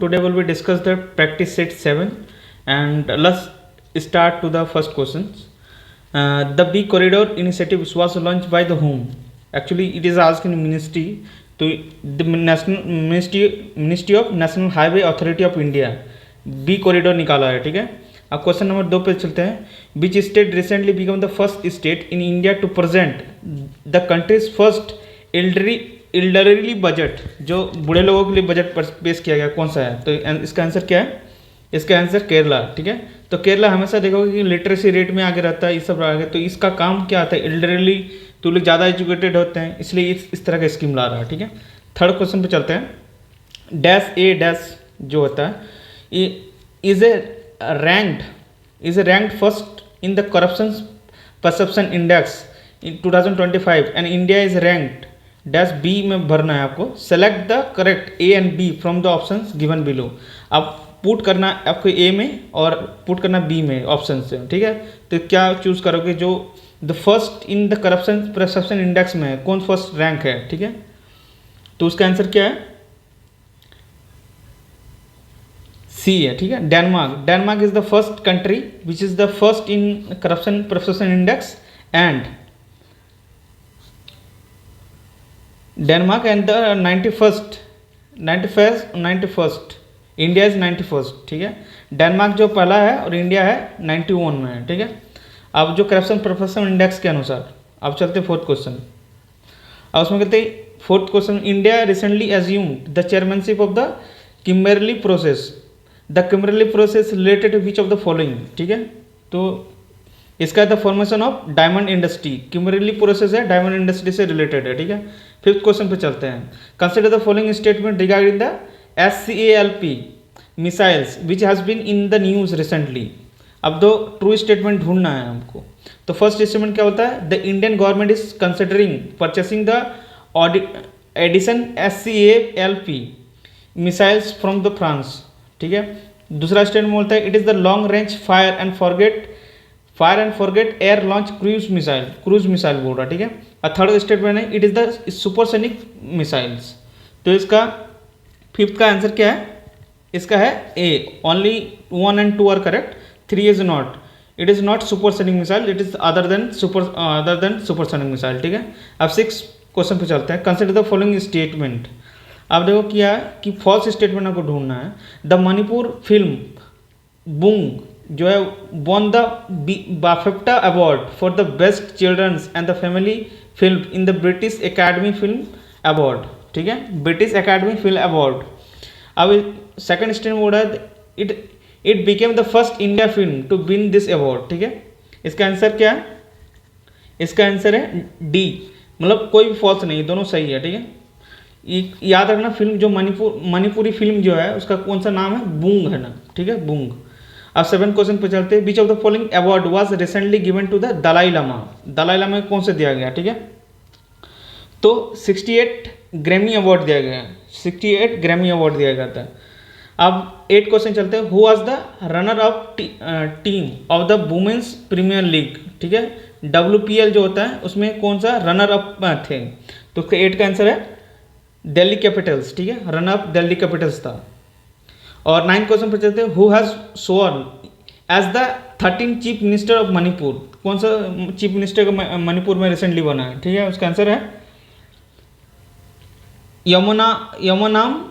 Today will be discuss the practice set 7 and let's start to the first questions. The B corridor initiative was launched by the whom? Actually it is asked in ministry to the national ministry of national highway authority of India. B corridor निकाला है, ठीक है। अब question number 2 पे चलते हैं। Which state recently become the first state in India to present the countries first elderly budget, जो बूढ़े लोगों के लिए बजट पेश किया गया, कौन सा है? तो इसका आंसर क्या है? इसका आंसर केरला, ठीक है। तो केरला हमेशा देखोगे कि लिटरेसी रेट में आगे रहता है, ये सब आगे। तो इसका काम क्या आता है? एल्डरली तो लोग ज़्यादा एजुकेटेड होते हैं, इसलिए इस तरह का स्कीम ला रहा है, ठीक है। थर्ड क्वेश्चन पे चलते हैं। डैश ए डैश जो होता है is ranked first in the corruption perception index in 2025 and India is ranked dash B में भरना है आपको। select the correct A and B from the options given below। आप पुट करना आपको A में और पुट करना B में ऑप्शन से, ठीक है। तो क्या चूज करोगे? जो the first in the corruption perception index में कौन फर्स्ट रैंक है, ठीक है। तो उसका आंसर क्या है? सी है, ठीक है। Denmark is the first country which is the first in corruption perception index and Denmark and the 91st India is 91st, ठीक है। डेनमार्क जो पहला है और इंडिया है 91 में है, ठीक है। अब जो करप्शन परसेप्शन इंडेक्स के अनुसार अब चलते फोर्थ क्वेश्चन। अब उसमें कहते हैं fourth question, India recently assumed the chairmanship of the Kimberley process. The Kimberley process related to which of the following, ठीक है। तो इसका the formation of diamond industry, Kimberley process है डायमंड इंडस्ट्री से रिलेटेड है, ठीक है। फिफ्थ क्वेश्चन पे चलते हैं। Consider the following statement regarding the SCALP missiles which has been in the news recently. अब दो ट्रू स्टेटमेंट ढूंढना है हमको। तो फर्स्ट स्टेटमेंट क्या होता है? The Indian government is considering purchasing the addition SCALP missiles from the France, ठीक है। दूसरा स्टेटमेंट बोलता है it is the long range fire and forget air launch cruise missile बोल रहा है, ठीक है। और थर्ड स्टेटमेंट है it is the supersonic missiles. तो इसका फिफ्थ का आंसर क्या है? इसका है A, only 1 and 2 are correct, 3 is not. It is not supersonic missile, it is other than supersonic missile, ठीक है। अब 6 क्वेश्चन पे चलते हैं। Consider the following statement. अब देखो क्या है कि फॉल्स स्टेटमेंट आपको ढूंढना है। द मणिपुर फिल्म बुंग जो है won the BAFTA award for the best children's and the family film in the British Academy Film Award, ठीक है, ब्रिटिश एकेडमी फिल्म अवार्ड। अब सेकंड स्टेटमेंट बोल रहा है it became the first India film to win this award, ठीक है। इसका answer क्या है? इसका आंसर है डी, मतलब कोई भी फॉल्स नहीं, दोनों सही है, ठीक है। याद रखना फिल्म जो मणिपुरी फिल्म जो है उसका कौन सा नाम है? बूंग है ना, ठीक है, बूंग। अब 7 क्वेश्चन पे चलते हैं। Which of the following award was recently given to the Dalai Lama. Dalai Lama कौन से दिया गया, ठीक है। तो 68 ग्रैमी अवार्ड दिया गया, 68 ग्रैमी अवार्ड दिया गया था। अब 8 क्वेश्चन चलते हैं। Who was the runner up team of the women's premier league, ठीक है। WPL जो होता है उसमें कौन सा रनर अप थे? तो उसका 8 का आंसर है दिल्ली कैपिटल्स, ठीक है, रन अप दिल्ली कैपिटल्स था। और 9 क्वेश्चन पर चलते हैं। Who has sworn as the 13 chief minister of Manipur. कौन सा चीफ मिनिस्टर का मणिपुर में रिसेंटली बना है, ठीक है। उसका आंसर है यमुनाम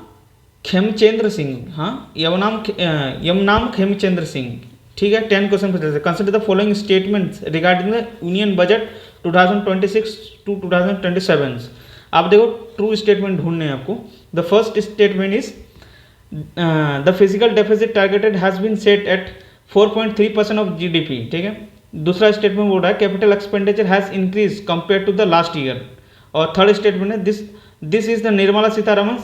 खेमचंद्र सिंह, हाँ, यमुनाम खेमचंद्र सिंह, ठीक है। 10 क्वेश्चन पर चलते हैं। Consider the following statements regarding the union budget 2026 to 2027। आप देखो ट्रू स्टेटमेंट ढूंढने हैं आपको। The first statement is the fiscal deficit targeted has been set at 4.3% of GDP, ठीक है। दूसरा स्टेटमेंट बोल रहा है capital expenditure has increase compare to the last year. और थर्ड स्टेटमेंट है this is the Nirmala Sitharaman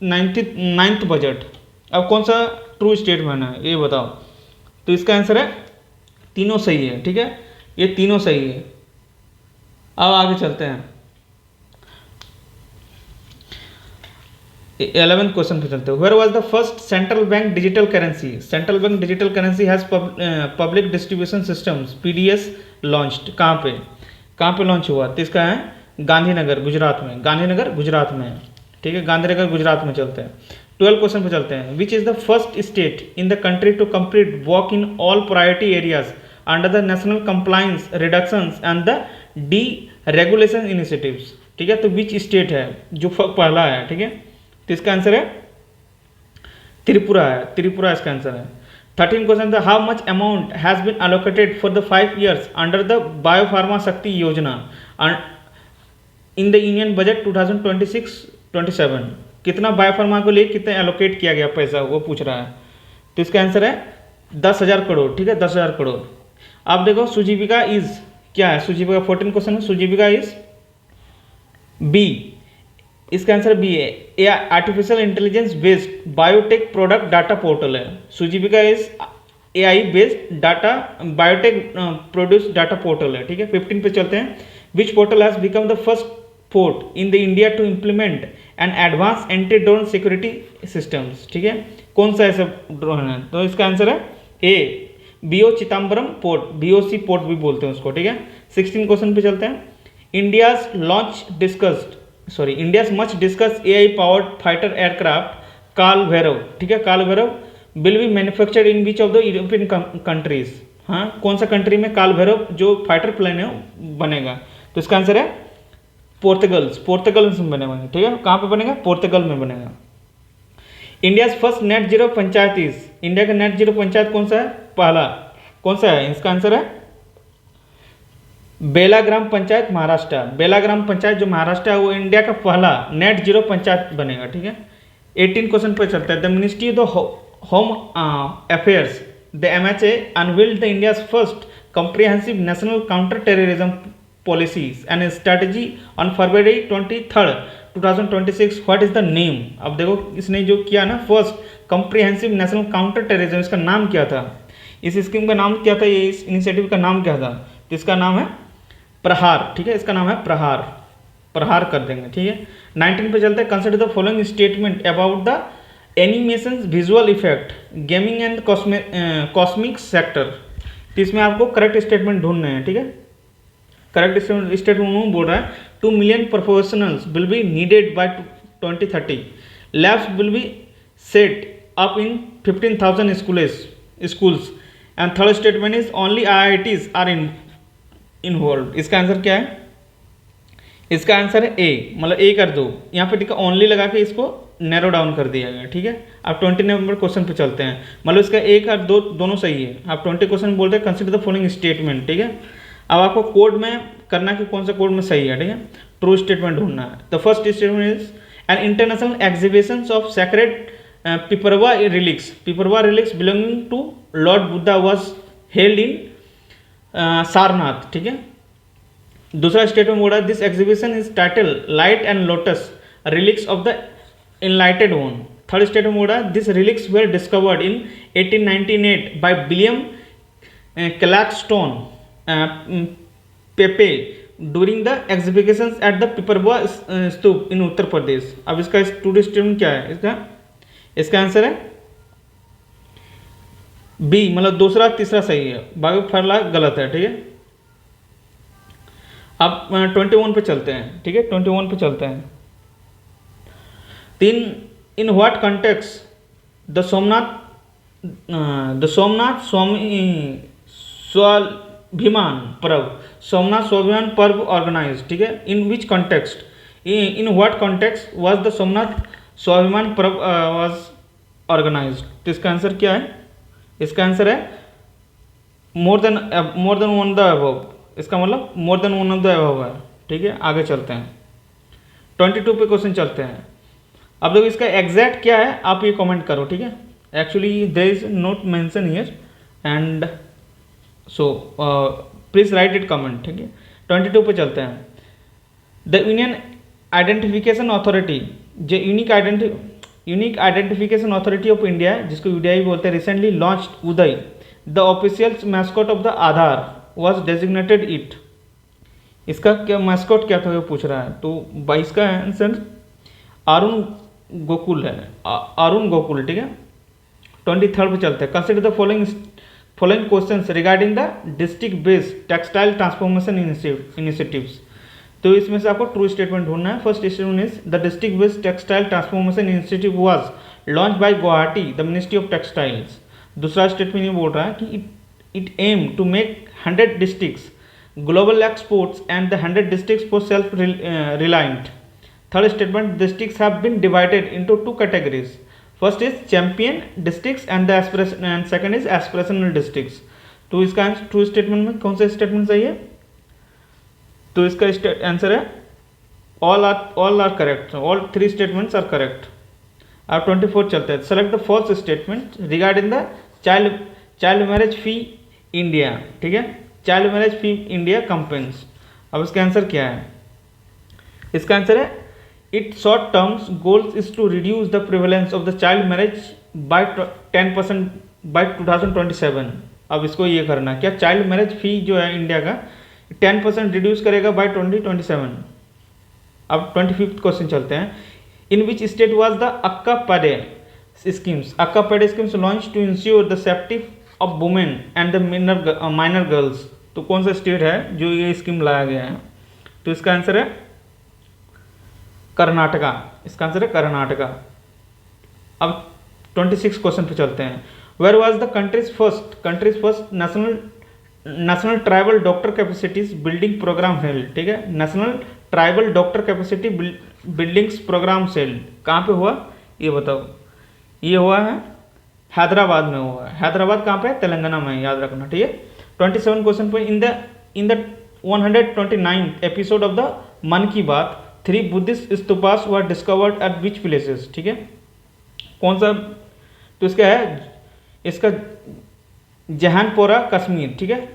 9th budget. अब कौन सा ट्रू स्टेटमेंट है ये बताओ? तो इसका आंसर है तीनों सही है, ठीक है, ये तीनों सही है। अब आगे चलते हैं। 11th क्वेश्चन पे चलते हैं। Where was the first central bank digital currency? Central bank digital currency has public distribution systems PDS launched. कहाँ पे लॉन्च हुआ? तो इसका है गांधीनगर गुजरात में, ठीक है, गांधीनगर गुजरात में चलते हैं। 12 क्वेश्चन पे चलते हैं। Which is the first state in the country to complete work in all priority areas under the national compliance reductions and the deregulation initiatives. ठीक है, तो विच स्टेट है जो पहला है। ठीक है, तो इसका आंसर है त्रिपुरा है, त्रिपुरा इसका आंसर है। 13 क्वेश्चन था, how much amount has been allocated for the 5 years under the biopharma Shakti योजना इन द यूनियन बजट 2026-27। कितना बायोफार्मा को लिए कितना एलोकेट किया गया पैसा, वो पूछ रहा है। तो इसका आंसर है 10,000 करोड़। ठीक है, 10,000 करोड़। आप देखो सुजीविका इज क्या है, सुजीविका 14 क्वेश्चन है, सुजीविका इज बी, इसका आंसर बी है। A artificial intelligence based biotech product data portal है। Sujeevika is AI based data biotech produce data portal है। ठीक है, 15 पे चलते हैं। Which portal has become the first port in the India to implement and advance anti drone security systems. ठीक है, कौन सा ऐसा ड्रोन है, तो इसका आंसर है ए BO Chidambaram port, BOC port भी बोलते हैं उसको। ठीक है, 16 क्वेश्चन पे चलते हैं। India's much discuss AI powered fighter aircraft काल भैरव। ठीक है, काल Bhairav will be manufactured in which of the European countries. हाँ, कौन सा कंट्री में काल भैरव जो फाइटर प्लेन है बनेगा, तो इसका आंसर है पोर्तुगल में बनेगा। ठीक है, कहाँ पे बनेगा, पोर्तुगल में बनेगा। India first net zero panchayat is, India का नेट जीरो पंचायत कौन सा है, पहला कौन सा है, इसका आंसर है बेला ग्राम पंचायत महाराष्ट्र। बेला ग्राम पंचायत जो महाराष्ट्र है वो इंडिया का पहला नेट जीरो पंचायत बनेगा। ठीक है, 18 क्वेश्चन पर चलता है। The ministry of the home affairs the MHA unveiled the India's first comprehensive national counter terrorism policies and strategy on February 23, 2026। What is the name. अब देखो इसने जो किया ना first comprehensive national counter terrorism, इसका नाम क्या था, इस स्कीम का नाम क्या था, ये इस इनिशिएटिव का नाम क्या था, तो इसका नाम है प्रहार। ठीक है, इसका नाम है प्रहार, प्रहार कर देंगे। ठीक है, 19 पे चलते हैं। Consider the following statement about the animation visual effect gaming and cosmic sector. तो इसमें आपको करेक्ट स्टेटमेंट ढूंढने हैं। ठीक है, करेक्ट स्टेटमेंट बोल रहा है 2 million professionals will be needed by 2030। Labs will be set up in 15,000 schools and third statement is only IITs are involve. इसका आंसर क्या है, इसका आंसर है ए, मतलब ए कर दो यहाँ पे। ठीक है, ओनली लगा के इसको नैरो डाउन कर दिया गया। ठीक है, अब 20 नंबर क्वेश्चन पे चलते हैं। मतलब इसका एक और दो दोनों सही है। आप 20 क्वेश्चन बोलते हैं कंसिडर द फॉलोइंग स्टेटमेंट। ठीक है, अब आपको कोड में करना कि कौन सा कोड में सही है। ठीक है, ट्रू स्टेटमेंट ढूंढना है। The first statement is an international exhibition of sacred Piprahwa relics. Piprahwa relics belonging to Lord Buddha was held in Sarnath. ठीक है, दूसरा स्टेटमेंट बोल रहा है this exhibition is title light and lotus relics of the enlightened one. Third statement बोल रहा है this relics were discovered in 1898 by William Claxton Peppe during the exhibition at the Piprahwa stupa in Uttar Pradesh. अब इसका स्टूडेंट स्टेटमेंट क्या है, इसका answer है B, मतलब दूसरा तीसरा सही है, बाकी फर्ला गलत है। ठीक है, अब 21 पे चलते हैं। ठीक है, 21 पे चलते हैं। In what context the Somnath Swabhiman Parv organise. ठीक है, in which context, in what context was the Somnath Swabhiman Parv was organise. तो इसका आंसर क्या है, इसका आंसर है more than one the above. इसका मतलब more than one of the above है। ठीक है, आगे चलते हैं। 22 पे क्वेश्चन चलते हैं। अब देखो इसका एग्जैक्ट क्या है आप ये कमेंट करो। ठीक है, actually there is not mention here and so please write it comment. ठीक है, 22 पे चलते हैं। द यूनियन आइडेंटिफिकेशन अथॉरिटी, जो unique identification authority of India, जिसको UDI बोलते हैं, recently launched Udai the official mascot of the Aadhaar was designated it. इसका क्या मैस्कॉट क्या था वो पूछ रहा है। तो 22 का आंसर अरुण गोकुल है, अरुण गोकुल। ठीक है, 23 पे चलते हैं। Consider the following questions regarding the district based textile transformation initiatives. तो इसमें से आपको ट्रू स्टेटमेंट ढूंढना है। First statement is the district based textile transformation initiative was launch by Guwahati the ministry of textiles. दूसरा स्टेटमेंट ये बोल रहा है कि it aim to make 100 districts global exports and the 100 districts for self reliant. Third statement, districts have been divided into 2 categories. First is champion districts and the aspiration and second is aspirational districts. तो इसका true statement में कौन सा statement सही है? तो इसका answer है all are correct, all 3 statements are correct. अब 24 चलते हैं। Select the false statement regarding the child marriage free India. ठीक है, child marriage free India campaigns. अब इसका आंसर क्या है? इसका आंसर है it short terms goals is to reduce the prevalence of the child marriage by 10% by 2027। अब इसको ये करना है क्या, चाइल्ड मैरिज फी जो है इंडिया का 10% रिड्यूस करेगा बाय 2027। अब 25th क्वेश्चन चलते हैं। In which state was the Akka Pade schemes launch to ensure the safety of women and the minor girls. तो कौन सा स्टेट है जो ये स्कीम लाया गया है? तो इसका आंसर है कर्नाटका। इसका आंसर है कर्नाटका। अब 26 क्वेश्चन पे चलते हैं। Where was the countries first national tribal doctor capacities building programme held. ठीक है, national tribal doctor capacity buildings programme सेल कहाँ पे हुआ ये बताओ? ये हुआ है हैदराबाद में हुआ है। हैदराबाद कहाँ पे? तेलंगाना में, याद रखना। ठीक है, 27 क्वेश्चन पे in the 129th episode of the मन की बात 3 Buddhist stupas were discovered eight which places. ठीक है, कौन सा? तो इसका है इसका जहानपोरा कश्मीर। ठीक है,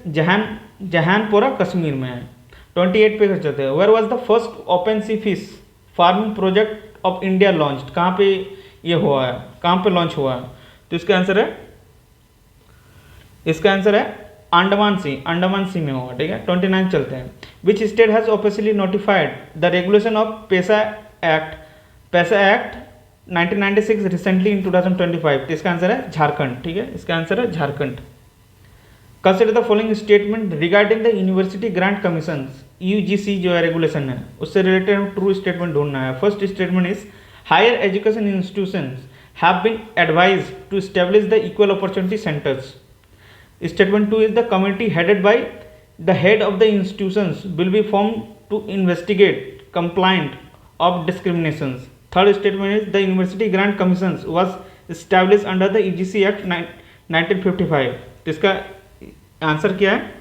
जहानपोरा कश्मीर में है। 28 पे चलते हैं। Where was the first open sea fish farming project of India launch. कहाँ पे ये हुआ है, कहाँ पे लॉन्च हुआ है? तो इसका आंसर है अंडमान सी में हुआ। ठीक है, 29 चलते हैं। Which state has officially notified the regulation of पैसा एक्ट 1996 रिसेंटली इन 2025। तो इसका आंसर है झारखंड। ठीक है, इसका आंसर है Jharkhand. Consider the following statement regarding the university grant commission. UGC जो है रेगुलेशन है उससे रिलेटेड ट्रू स्टेटमेंट ढूंढना है। First statement is higher education institutions have been advised to establish the equal opportunity centres. Statement 2 is the committee headed by the head of the institutions will be formed to investigate complaint of discriminations. Third statement is the University Grant Commissions was established under the UGC Act 1955. तो इसका answer क्या है?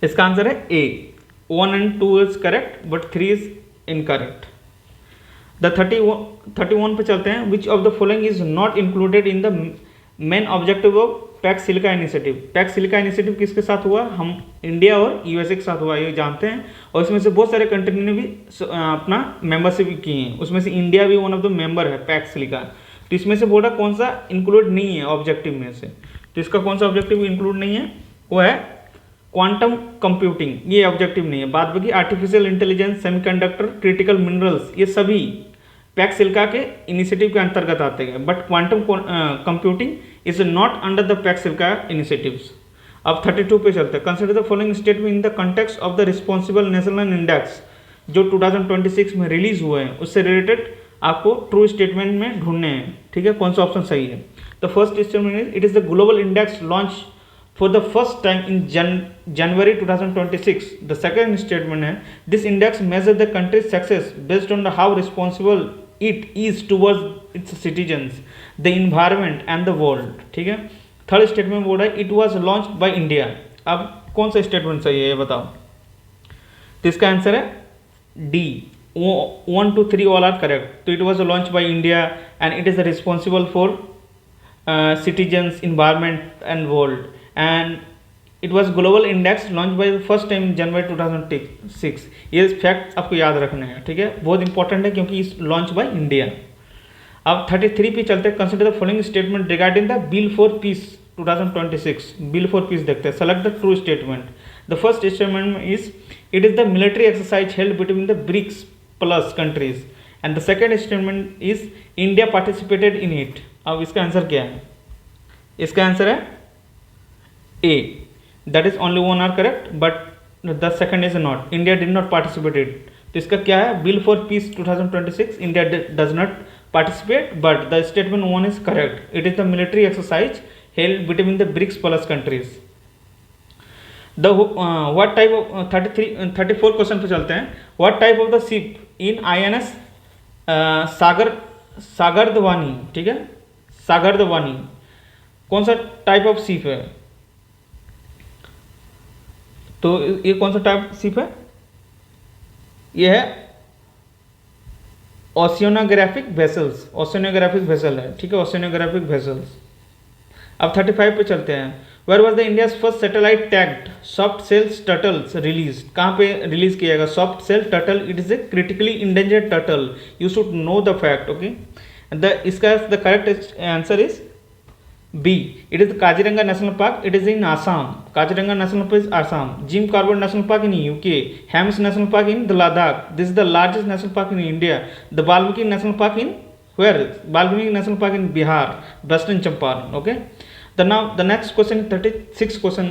इसका answer है A. 1 and 2 is correct but 3 is incorrect. The 31 पे चलते हैं. Which of the following is not included in the main objective of PACS silica initiative? PACS silica initiative किसके साथ हुआ? हम इंडिया और यूएसए के साथ हुआ, ये जानते हैं। और इसमें से बहुत सारे कंट्री ने भी अपना मेंबरशिप की है। उसमें से इंडिया भी वन ऑफ द मेंबर है पैक्स सिलिका। तो इसमें से बोला कौन सा इंक्लूड नहीं है ऑब्जेक्टिव में से? तो इसका कौन सा ऑब्जेक्टिव इंक्लूड नहीं है? वो है क्वांटम कंप्यूटिंग, ये ऑब्जेक्टिव नहीं है। बाद बाकी artificial intelligence, semiconductor, critical minerals, ये सभी पैक्स सिलिका के इनिशिएटिव के अंतर्गत आते हैं। But quantum computing is not under the PACS silica initiatives. अब 32 पे चलते हैं। Consider the following statement in the context of the responsible national index जो 2026 में रिलीज हुए हैं, उससे रिलेटेड आपको ट्रू स्टेटमेंट में ढूंढने हैं। ठीक है, कौन सा ऑप्शन सही है? The first statement is it is the global index launch for the first time in January 2026. The second statement है this index measure the countries success based on how responsible it is towards its citizens, the environment and the world. ठीक है, third statement बोल रहा है it was launch by India. अब कौन सा statement सही है ये बताओ? तो इसका आंसर है D, 1 to 3 all are correct. तो it was launch by India and it is responsible for citizens, environment and world, and it was global index launch by first time January 2006। ये fact आपको याद रखने हैं। ठीक है, बहुत इंपॉर्टेंट है क्योंकि इस लॉन्च बाय इंडिया। अब 33 पे चलते हैं। Consider the following statement regarding the bill for peace 2026। Bill for peace देखते हैं। Select the true statement. The first statement is it is the military exercise held between the BRICS plus countries, and the second statement is India participated in it. अब इसका answer क्या है? इसका answer है A, that is only 1 are correct but the second is not, India did not participated. तो इसका क्या है? Bill for peace 2026 India does not participate, but the statement 1 is correct. It is the military exercise held between the BRICS plus countries. The what type of 34 question पे चलते हैं. What type of the ship in INS सागरदवानी, ठीक है, सागरदवानी कौन सा type of ship है? तो ये कौन सा टाइप शिप है? ये है ओशियोनोग्राफिक वेसल्स, ओशियोनोग्राफिक वेसल है, ठीक है, ओशियोनोग्राफिक वेसल्स. अब 35 पे चलते हैं. Where was the India's first satellite tagged soft shells turtles release? कहाँ पे रिलीज किया गया soft shell turtle? It is a critically endangered turtle. You should know the fact. Okay, इसका the correct answer is B. It is Kaziranga National Park. It is in Assam. Kaziranga National Park is Assam. Jim Corbett National park in UK. Hemis National park in the Ladakh. This is the largest national park in India. The Valmiki national park in where? Valmiki national park in Bihar, western Champaran. Okay, the next question, 36 question,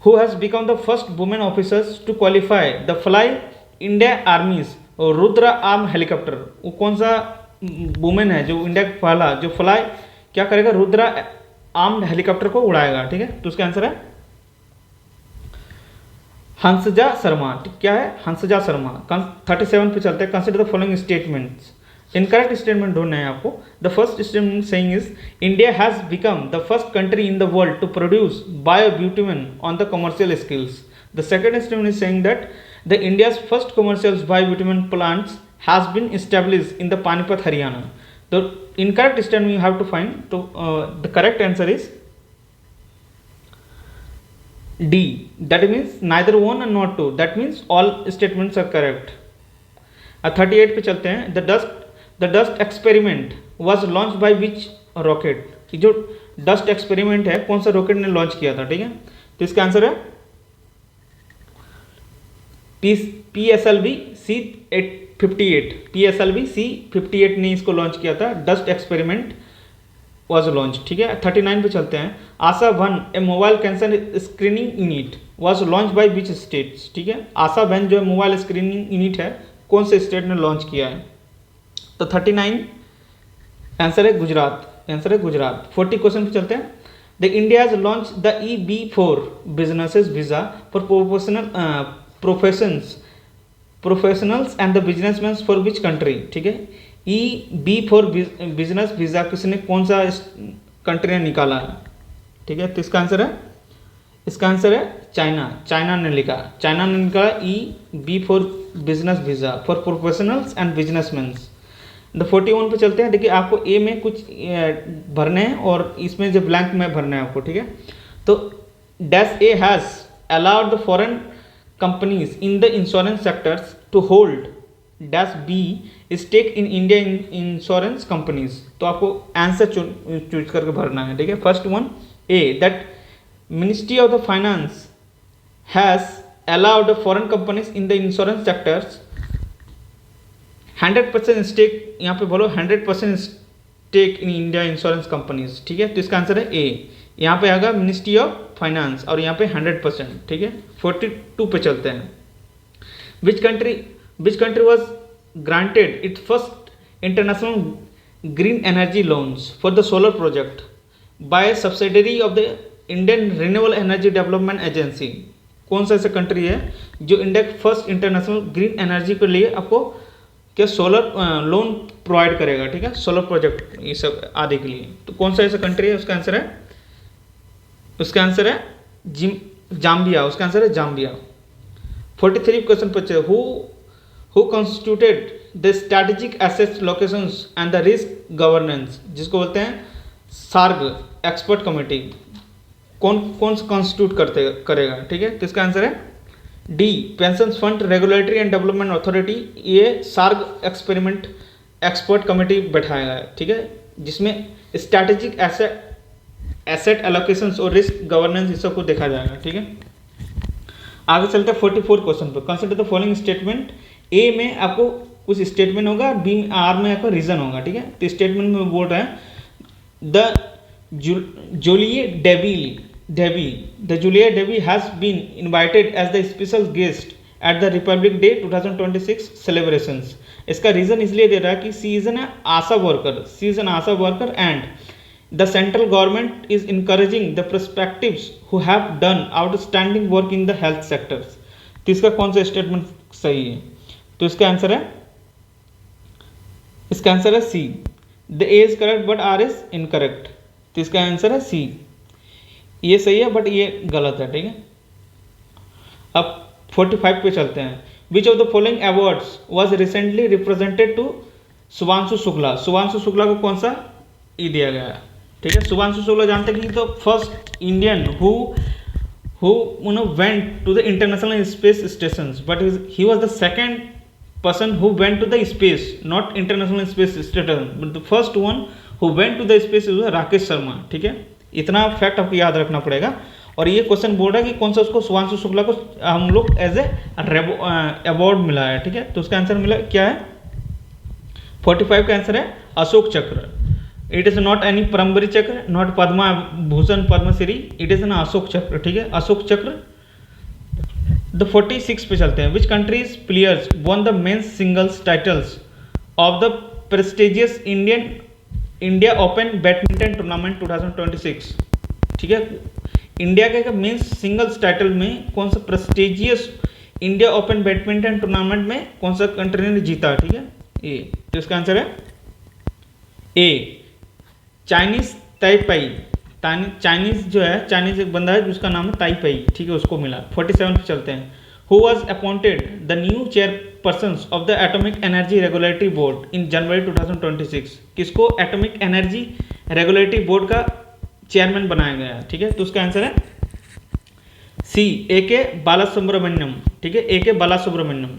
who has become the first women officers to qualify the fly India Army's Rudra arm helicopter? वो कौन सा women है जो India का पहला जो fly क्या करेगा? रुद्रा आर्म हेलीकॉप्टर को उड़ाएगा. ठीक है, तो उसका आंसर है हंसजा शर्मा. क्या है? हंसजा शर्मा. 37 पे चलते हैं. Consider the following statements. Incorrect statement ढूंढना है आपको. The first statement saying is India has become the first country in the world to produce biobitumen on the commercial scales. The second statement is saying that the India's first commercial biobitumen plants has been established in the Panipat Haryana. The incorrect statement you have to find. तो the correct answer is D. That means neither one and not two. That means all statements are correct. 38 पे चलते हैं. The dust experiment was launched by which rocket? जो dust experiment है कौन सा rocket ने launch किया था? ठीक है, तो इसका आंसर है PSLV C58. PSLV C58 ने इसको लॉन्च किया था. Dust experiment was launched. ठीक है, 39 पे चलते हैं. Asha one a mobile cancer screening unit was launched by which states? ठीक है, आशा वन जो मोबाइल स्क्रीनिंग यूनिट है कौन से स्टेट ने लॉन्च किया है? तो 39 आंसर है गुजरात. आंसर है गुजरात. 40 क्वेश्चन पे चलते हैं. The India has launch the EB4 businesses visa for professionals and the businessman for which country? ठीक है, EB4 बिजनेस वीजा किसने कौन सा कंट्री ने निकाला है? ठीक है, तो इसका आंसर है चाइना. चाइना ने निकाला EB4 business visa for professionals and businessman. The 41 पे चलते हैं. देखिए आपको ए में कुछ भरने हैं और इसमें जो ब्लैंक में भरना है आपको. ठीक है, तो dash A has allowed the foreign companies in the insurance sectors to hold dash B stake in India insurance companies. तो आपको आंसर चूज करके भरना है. ठीक है, first one A that ministry of the finance has allowed foreign companies in the insurance sectors 100% stake. यहाँ पे बोलो 100% stake in India insurance companies. ठीक है, तो इसका आंसर है ए. यहाँ पे आएगा मिनिस्ट्री ऑफ फाइनेंस और यहाँ पे 100%. ठीक है, 42 पे चलते हैं. Which country was granted it first international green energy loans for the solar project by subsidiary of the Indian renewable energy development agency? कौन सा ऐसा कंट्री है जो India first international green energy के लिए आपको क्या सोलर लोन प्रोवाइड करेगा? ठीक है, सोलर प्रोजेक्ट ये सब आदि के लिए. तो कौन सा ऐसा कंट्री है? उसका आंसर है जाम्बिया. उसका आंसर है जाम्बिया. 43 क्वेश्चन पूछे. Who constituted the strategic assets locations and the risk governance, जिसको बोलते हैं सार्ग एक्सपर्ट कमेटी? कौन कॉन्स्टिट्यूट करेगा? ठीक है, तो इसका आंसर है D pension fund regulatory and development authority. ये सार्ग एक्सपर्ट कमेटी बैठाएगा. ठीक है, जिसमें स्ट्रैटेजिक एसेट एलोकेशंस और रिस्क गवर्नेंस इस सब को देखा जाएगा. ठीक है, आगे चलते हैं 44 क्वेश्चन पर. Consider the following statement. A में आपको कुछ स्टेटमेंट होगा, बी आर में आपको रीजन होगा. ठीक है, तो स्टेटमेंट में बोल रहे हैं the Julia Davy has been invited as the special guest at the Republic Day 2026 celebrations इसका रीजन इसलिए दे रहा है कि she is an Asha worker, she is an Asha worker and the central government is encouraging the perspectives who have done outstanding work in the health sectors. तो इसका कौन सा स्टेटमेंट सही है? तो इसका आंसर है C. The A is correct but R is incorrect. तो इसका आंसर है सी, ये सही है बट ये गलत है, ठीक है। अब 45 पे चलते हैं। Which of the following awards was recently represented to Shubhanshu Shukla. Shubhanshu Shukla को कौन सा ई दिया गया है, ठीक है। शुभांशु शुक्ला जानते हैं कि तो first Indian who went to the international space stations, but he was the second person who went to the space, not international space station, but the first one who went to the space was Rakesh Sharma, ठीक है। इतना fact आपको याद रखना पड़ेगा। और ये question बोल रहा है कि कौन सा उसको शुभांशु शुक्ला को हम लोग एज ए अवार्ड मिला है, ठीक है। तो उसका आंसर मिला क्या है? 45 का आंसर है Ashok Chakra. It is not any Paramvir Chakra, not Padma Bhushan Padmashri, it is an Ashok Chakra, ठीक है, अशोक चक्र। द 46 पे चलते हैं। Which countries players won the men's singles titles of the prestigious India open badminton tournament 2026, ठीक है। इंडिया के मेंस सिंगल्स टाइटल में कौन सा prestigious India open badminton tournament में कौन सा कंट्री ने जीता, ठीक है। ए, तो इसका आंसर है ए, चाइनीज ताइपाई। चाइनीज जो है, चाइनीज एक बंदा है जिसका नाम है ताइपाई, ठीक है, उसको मिला। 47 पे चलते हैं। Who was appointed the new chairperson of the atomic Energy Regulatory Board in January 2026। किसको एटॉमिक एनर्जी रेगुलेटरी बोर्ड का चेयरमैन बनाया गया है, ठीक है। तो उसका आंसर है सी, ए के बालासुब्रमण्यम, ठीक है, ए के बालासुब्रमण्यम।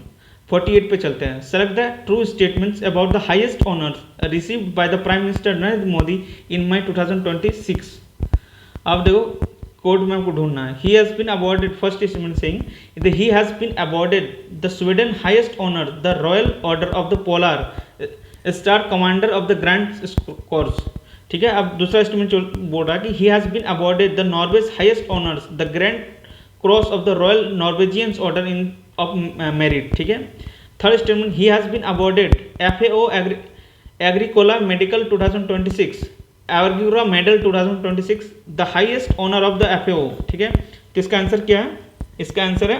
48 पे चलते हैं। Select the true statements about the highest honours received by the prime minister Narendra Modi in May 2026। अब देखो कोड में आपको ढूंढना है। He has been awarded, first statement saying he has been awarded the Sweden highest honour the Royal Order of the Polar Star commander of the grand cross, ठीक है। अब दूसरा स्टेटमेंट बोल रहा है कि he has been awarded the Norway's highest honours the grand cross of the royal Norwegians order in of merit, ठीक है। Third statement, he has been awarded FAO agricola medical 2026 एवरग्यूरा medal 2026 the highest honour of the FAO, ठीक है। तो इसका answer क्या है? इसका आंसर है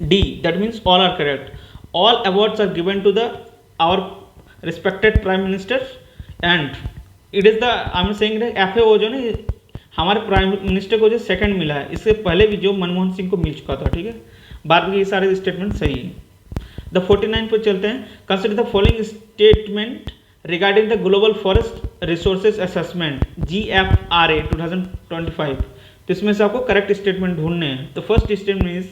D, that means all are correct. All awards are given to the our respected prime minister and it is the I am saying FAO जो ना हमारे प्राइम मिनिस्टर को जो सेकंड मिला है, इससे पहले भी जो मनमोहन सिंह को मिल चुका था, ठीक है। बाद में ये सारे स्टेटमेंट सही है। द 49 पर चलते हैं। Consider the following statement regarding the global forest resources assessment GFRA 2025। तो इसमें से आपको करेक्ट स्टेटमेंट ढूंढने हैं। तो first statement is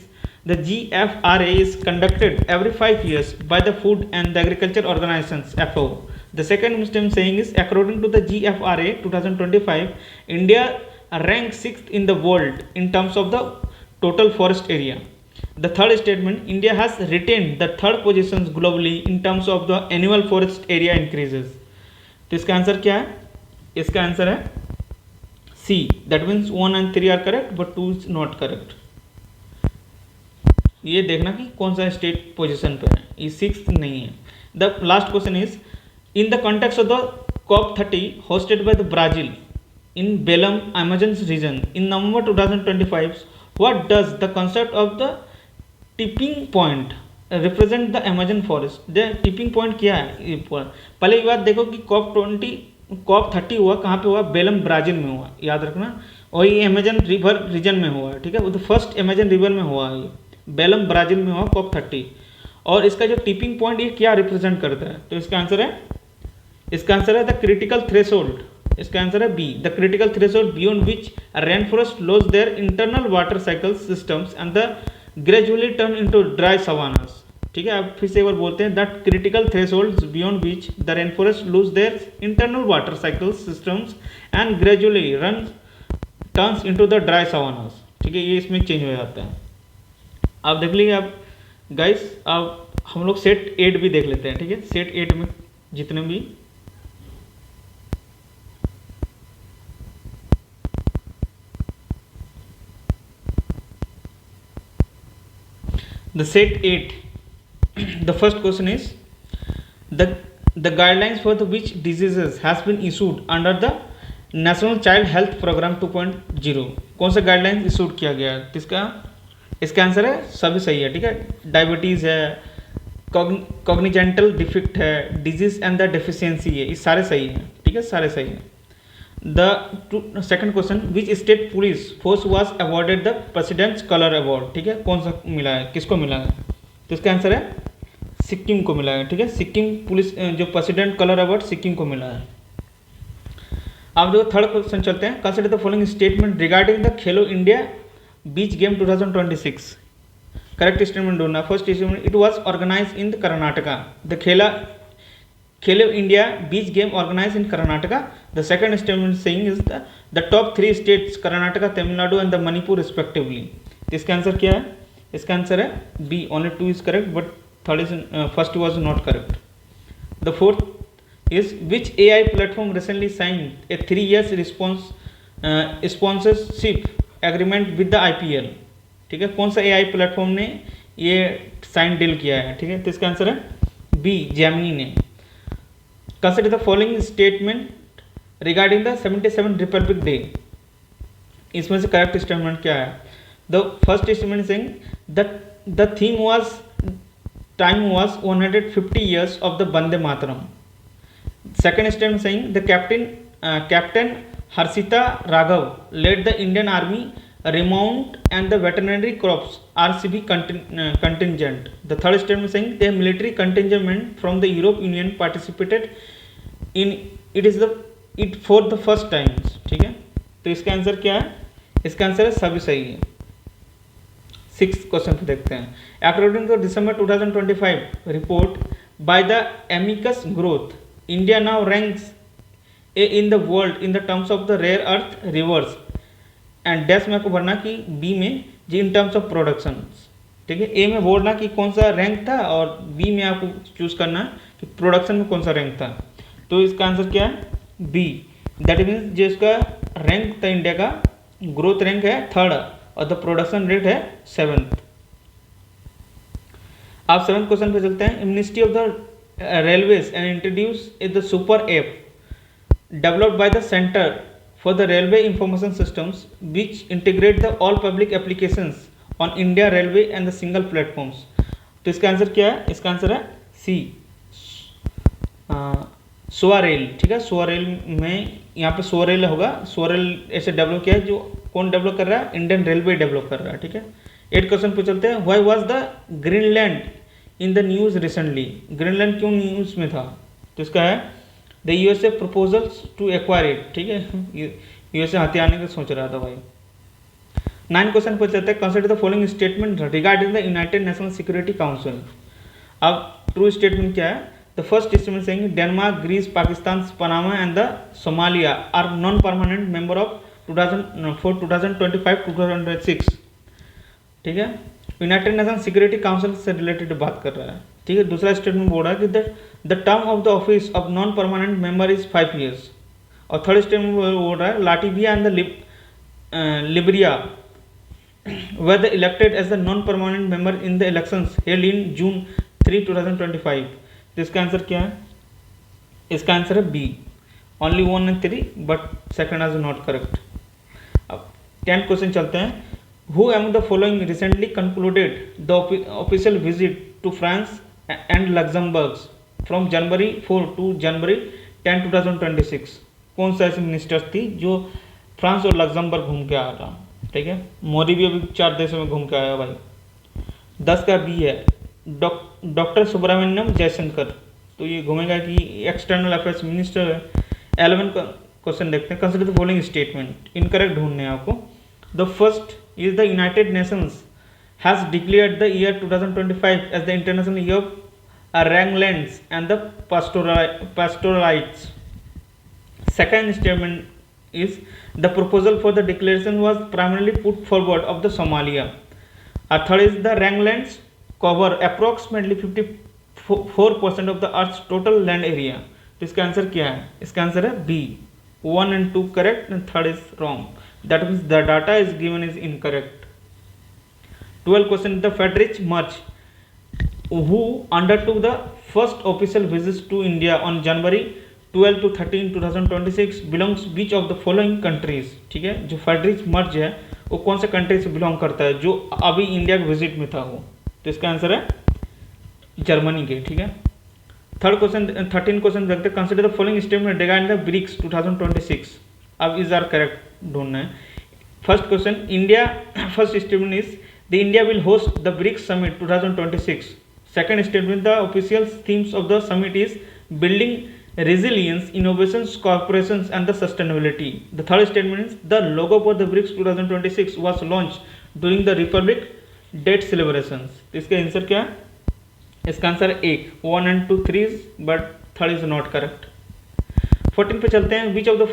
the GFRA is conducted every 5 years by the food and the agriculture organisations FAO। The second statement saying is according to the GFRA 2025 India ranks 6th in the world in terms of the total forest area. The third statement, India has retained the third positions globally in terms of the annual forest area increases. तो इसका answer क्या है? इसका answer है C. That means 1 and 3 are correct but 2 is not correct. ये देखना कि कौन सा स्टेट पोजीशन पे है, ये 6th नहीं है। The last question is, in the context of the COP30 hosted by the Brazil in Belém, Amazon's region in November 2025, what does the concept of the tipping point represent the Amazon forest? The tipping point क्या है? पहले ये बात देखो कि COP30 हुआ कहाँ पे हुआ? बेलम ब्राज़ील में हुआ, याद रखना। और ये अमेजन रिवर रीजन में हुआ है, ठीक है। वो तो फर्स्ट अमेजन रिवर में हुआ है, बेलम ब्राज़ील में हुआ COP30। और इसका जो टिपिंग पॉइंट ये क्या रिप्रेजेंट करता है? तो इसका आंसर है द क्रिटिकल थ्रेशोल्ड। इसका आंसर है B, the critical threshold beyond which rain forest loss their internal water cycle systems and the gradually turn into dry savannas, ठीक है। अब फिर से एक बार बोलते हैं, that critical thresholds beyond which the rain forest lose their internal water cycle systems and gradually turns into the dry savannas, ठीक है। ये इसमें चेंज हो जाता है। आप देख लीजिए आप गाइस, अब हम लोग सेट 8 भी देख लेते हैं, ठीक है। सेट 8 में जितने भी the set 8, the first question is the the guidelines for the which diseases has been issued under the national child health programme 2.0 कौन सा गाइडलाइंस इशूड किया गया है? किसका? इसका आंसर है सभी सही है, ठीक है। डायबिटीज़ है, कॉग्निजेंटल डिफिक्ट है, डिजीज एंड द डेफिशिएंसी है, ये सारे सही हैं, ठीक है, सारे सही हैं। The second question, which state police force was awarded the president's colour award, ठीक है, कौन सा मिला है, किसको मिला है? तो इसका आंसर है सिक्किम को मिला है, ठीक है। सिक्किम पुलिस जो प्रेसिडेंट कलर अवार्ड सिक्किम को मिला है। अब जो थर्ड क्वेश्चन चलते हैं, consider the following statement regarding the Khelo India beach game 2026। Correct statement ढूंढना। First statement, it was organise in Karnataka. The Khelo India beach game organise in Karnataka. The second statement saying is the top 3 states Karnataka, Tamil Nadu and the Manipur respectively. तो इसका answer क्या है? इसका answer है B, only 2 is correct but first was not correct. The fourth is which AI platform recently signed a 3 years sponsorship agreement with the IPL, ठीक है, कौन सा AI प्लेटफॉर्म ने ये साइन डील किया है, ठीक है, तो इसका आंसर है बी, जेमिनी ने। Consider the following statement regarding the 77 Republic day. इसमें से करेक्ट स्टेटमेंट क्या है? The first statement saying the theme was time was 150 years of the Vande Mataram. Second statement saying the captain Harshita Raghav led the Indian Army remount and the veterinary corps RCB contingent. The third statement saying the military contingent from the Europe Union participated in it for the first time, ठीक है। तो इसका answer क्या है? इसका answer है सभी सही है। 6th क्वेश्चन पे देखते हैं। According to December 2025 report by the amicus growth, India now ranks A in the world in the terms of the rare earth rivers and dash में आपको भरना कि B में जी इन टर्म्स ऑफ प्रोडक्शन, ठीक है। A में बोलना कि कौन सा रैंक था और B में आपको चूज करना कि प्रोडक्शन में कौन सा रैंक था। तो इसका आंसर क्या है? B। दैट मीन्स जो इसका रैंक था इंडिया का, ग्रोथ रैंक है 3rd और द प्रोडक्शन रेट है 7th। आप 7th क्वेश्चन पे चलते हैं। Ministry of the Railways and introduced the super app developed by the Center for the Railway Information Systems, which integrate the all public applications on India Railway and the single platforms. तो इसका answer क्या है? इसका answer है सी, सोआरेल, ठीक है। सोआरेल में यहाँ पे सोआरेल होगा, सोआरेल ऐसे डेवलप किया है। जो कौन डेवलप कर रहा है? इंडियन रेलवे डेवलप कर रहा है, ठीक है। 8th क्वेश्चन पे चलते हैं। Why was the Greenland in the news recently. Greenland क्यों न्यूज़ में था? तो इसका है the USA proposals to acquire it, ठीक है, यूएसए हथियार आने का सोच रहा था भाई। 9th क्वेश्चन पर चलते हैं। Consider the following statement regarding the united national security council. अब ट्रू स्टेटमेंट क्या है? The first statement saying Denmark, Greece, Pakistan, Panama and the Somalia are non permanent member of 2025-2026, ठीक है। यूनाइटेड नेशन सिक्योरिटी काउंसिल से related बात कर रहा है, ठीक है। दूसरा स्टेटमेंट बोल रहा है कि the term of the office of non permanent member is 5 years। और थर्ड स्टेटमेंट बोल रहा है Latvia and the Liberia were the elected as the non permanent member in the elections held in June 3, 2025। तो इसका answer क्या है? इसका answer है B, only 1 and 3 but second is not correct. अब 10th क्वेश्चन चलते हैं। Who among the following recently concluded the official visit to France and Luxembourg from January 4 to January 10, 2026? कौन सा ऐसी मिनिस्टर्स थी जो फ्रांस और लग्जमबर्ग घूम के आया था, ठीक है। मोदी भी अभी 4 देशों में घूम के आया भाई। 10 का बी है डॉक्टर सुब्रमण्यम जयशंकर, तो ये घूमेगा कि एक्सटर्नल अफेयर्स मिनिस्टर है। 11th क्वेश्चन देखते हैं। Consider the following statement, incorrect ढूंढने हैं आपको। The first is the United Nations has declared the year 2025 as the International Year of Rangelands and the Pastoralites. Second statement is the proposal for the declaration was primarily put forward of the Somalia. Third is the Rangelands cover approximately 54% of the Earth's total land area. तो इसका answer क्या है? इसका answer है B, 1 and 2 correct and third is wrong. That means the data is given is incorrect. 12th question, the Friedrich March who undertook the first official visits to India on January 12 to 13 2026 belongs which of the following countries। ठीक है, जो Frederick मर्ज है वो कौन से country से belong करता है जो अभी इंडिया के विजिट में था वो। तो इसका आंसर है जर्मनी के। ठीक है, 13 क्वेश्चन देखते हैं। Consider the following statement regarding the BRICS 2026। अब इज आर करेक्ट ढूंढना है। First question, India, first statement is the India will host the BRICS summit 2026। Second statement, the official themes of the summit is building resilience, innovations, corporations and the sustainability. The third statement is the logo for the BRICS 2026 was launched during the Republic Day celebrations. तो इसका answer क्या है? इसका answer 1 and 2 3 but third is not correct. 14 पे चलते हैं। Which of the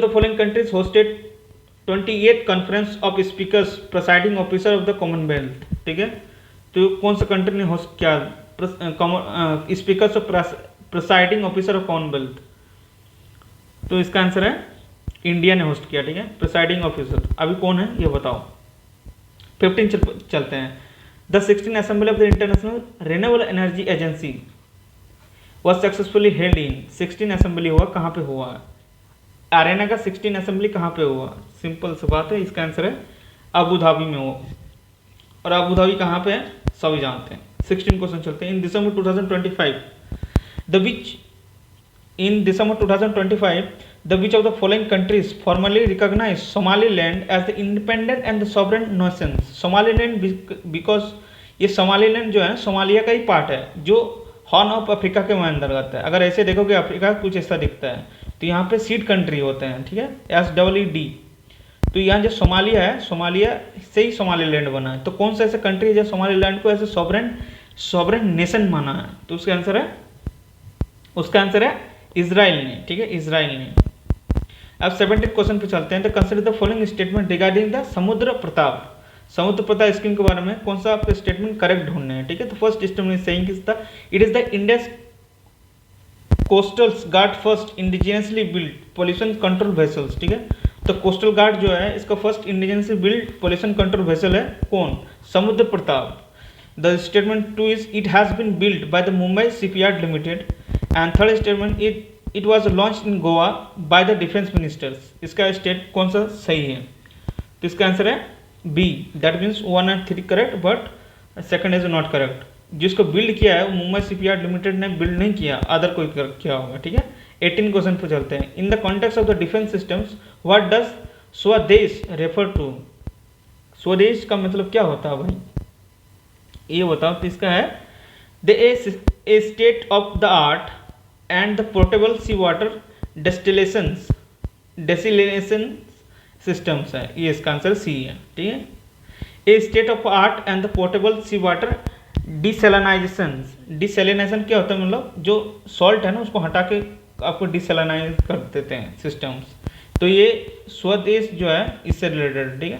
following countries hosted 28th conference of speakers presiding officer of the Commonwealth। ठीक है, तो कौन सा कंट्री ने होस्ट किया speakers of presiding officer of Commonwealth? तो इसका आंसर है इंडिया ने होस्ट किया। ठीक है, प्रिसाइडिंग ऑफिसर अभी कौन है ये बताओ। 15 चलते हैं। The 16th assembly of the international renewable energy agency was successfully held in. 16 assembly हुआ कहाँ पे हुआ? अरेना का 16 असेंबली कहाँ पे हुआ? सिंपल सी बात है, इसका आंसर है अबू धाबी में हुआ। और अबू धाबी कहाँ पे है सभी जानते हैं। 16 क्वेश्चन चलते हैं। इन दिसंबर 2025 the which of the following countries formally recognized Somaliland as the independent and the sovereign nation। Somaliland because ये सोमालीलैंड जो है सोमालिया का ही पार्ट है जो हॉर्न ऑफ अफ्रीका के अंतर्गत है। अगर ऐसे देखोगे अफ्रीका कुछ ऐसा दिखता है, तो यहाँ पे सीड कंट्री होते हैं। ठीक है, SEED। तो यहाँ जो सोमालिया है, सोमालिया से ही सोमालीलैंड बना है। तो कौन सा ऐसा कंट्री है जो सोमालीलैंड को ऐसे सॉवरेन नेशन माना है? तो उसका आंसर है इजराइल ने। ठीक है, इजराइल ने। अब 17 क्वेश्चन पे चलते हैं। तो consider the following statement regarding the समुद्र प्रताप स्कीम के बारे में कौन सा आपको स्टेटमेंट करेक्ट ढूंढना है। ठीक है, तो first statement saying is the it is the India's coastal guard first indigenously build pollution control vessels. ठीक है, तो कोस्टल गार्ड जो है इसका first indigenously build pollution control vessel है कौन? समुद्र Pratap. The statement 2 is it has been built by the Mumbai Shipyard Limited, and third statement it was launched in Goa by the defense ministers। इसका state कौन सा सही है? तो इसका आंसर है B। That means 1 and 3 correct but second is not correct. जिसको build किया है वो मुंबई शिपयार्ड लिमिटेड ने बिल्ड नहीं किया, अदर कोई किया होगा। ठीक है, 18 क्वेश्चन पे चलते हैं। In the context of the defence systems what does स्वदेश रेफर टू। स्वदेश का मतलब क्या होता है भाई ये बताओ। तो इसका है the state of the art and the portable sea water distillation systems है, ये इसका आंसर सी है। ठीक है, a state of art and the portable sea water desalination क्या होता है? मतलब जो सॉल्ट है ना उसको हटा के आपको डिसैलिनाइज कर देते हैं सिस्टम्स। तो ये स्वदेश जो है इससे रिलेटेड। ठीक है,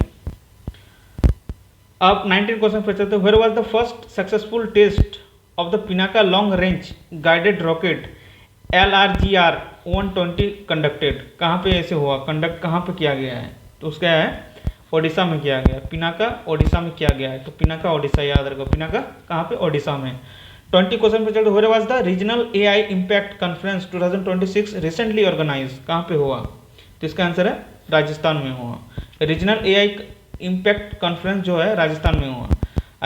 अब 19 क्वेश्चन पे चलते हैं। Where was the first successful test of the Pinaka long range guided rocket LRGR 120 conducted? कहाँ पे ऐसे हुआ, कंडक्ट कहाँ पे किया गया है? तो उसका है ओडिशा में किया गया। पिनाका ओडिशा में किया गया है, तो पिनाका ओडिशा याद रखो। पिनाका कहाँ पे? ओडिशा में। 20 क्वेश्चन पे चलते। Where was the regional AI impact conference 2026 recently organize? कहाँ पे हुआ? तो इसका आंसर है राजस्थान में हुआ। रीजनल AI इम्पैक्ट कॉन्फ्रेंस जो है राजस्थान में हुआ।